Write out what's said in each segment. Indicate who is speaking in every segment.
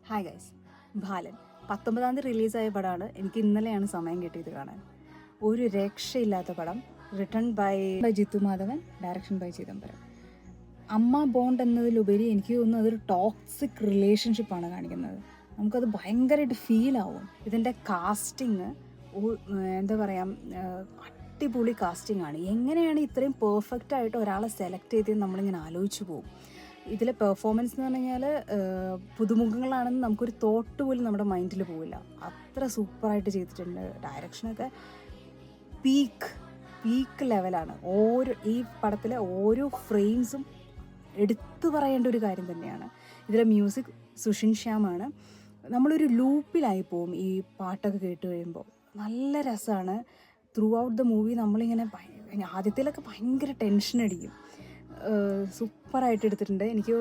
Speaker 1: Hi guys, ബാലൻ 19-ാം തീയതി റിലീസായ പടമാണ്. എനിക്ക് ഇന്നലെയാണ് സമയം കിട്ടിയത് കാണാൻ. ഒരു രക്ഷയില്ലാത്ത പടം. Written by Jithu Madhavan, direction by Chidambaram. അമ്മ ബോണ്ട് എന്നതിലുപരി എനിക്ക് തോന്നുന്നു അതൊരു ടോക്സിക് റിലേഷൻഷിപ്പാണ് കാണിക്കുന്നത്. നമുക്കത് ഭയങ്കരമായിട്ട് ഫീലാവും. ഇതിൻ്റെ കാസ്റ്റിങ് എന്താ പറയുക, അടിപൊളി കാസ്റ്റിംഗ് ആണ്. എങ്ങനെയാണ് ഇത്രയും പെർഫെക്റ്റ് ആയിട്ട് ഒരാളെ സെലക്ട് ചെയ്ത് നമ്മളിങ്ങനെ ആലോചിച്ച് പോകും. ഇതിലെ പെർഫോമൻസ് എന്ന് പറഞ്ഞു കഴിഞ്ഞാൽ പുതുമുഖങ്ങളാണെന്ന് നമുക്കൊരു തോട്ട് പോലും നമ്മുടെ മൈൻഡിൽ പോവില്ല. അത്ര സൂപ്പറായിട്ട് ചെയ്തിട്ടുണ്ട്. ഡയറക്ഷനൊക്കെ പീക്ക് ലെവലാണ്. ഈ പടത്തിലെ ഓരോ ഫ്രെയിംസും എടുത്തു പറയേണ്ട ഒരു കാര്യം തന്നെയാണ്. ഇതിലെ മ്യൂസിക് സുഷിൻ ശ്യാമാണ്. നമ്മളൊരു ലൂപ്പിലായി പോവും ഈ പാട്ടൊക്കെ കേട്ട് കഴിയുമ്പോൾ. നല്ല രസമാണ്. ത്രൂ ഔട്ട് ദ മൂവി നമ്മളിങ്ങനെ ആദ്യത്തിലൊക്കെ ഭയങ്കര ടെൻഷൻ അടിക്കും. സൂപ്പറായിട്ട് എടുത്തിട്ടുണ്ട്. എനിക്ക്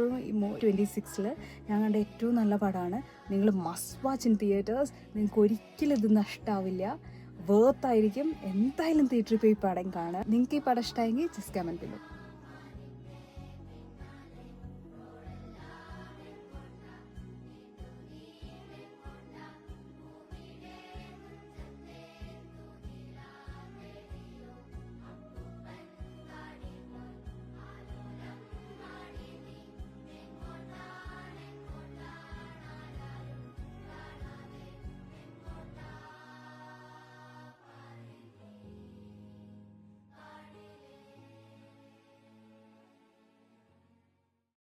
Speaker 1: 26-ൽ ഞാൻ കണ്ട ഏറ്റവും നല്ല പടമാണ്. നിങ്ങൾ മസ്റ്റ് വാച്ച് ഇൻ തിയേറ്റേഴ്സ്. നിങ്ങൾക്ക് ഒരിക്കലും ഇത് നഷ്ടമാവില്ല. വേർത്തായിരിക്കും. എന്തായാലും തിയേറ്ററിൽ പോയി പടം കാണുക. നിങ്ങൾക്ക് ഈ പടം ഇഷ്ടമായെങ്കിൽ ജസ്റ്റ് കമൻറ്റ് ചെയ്യൂ.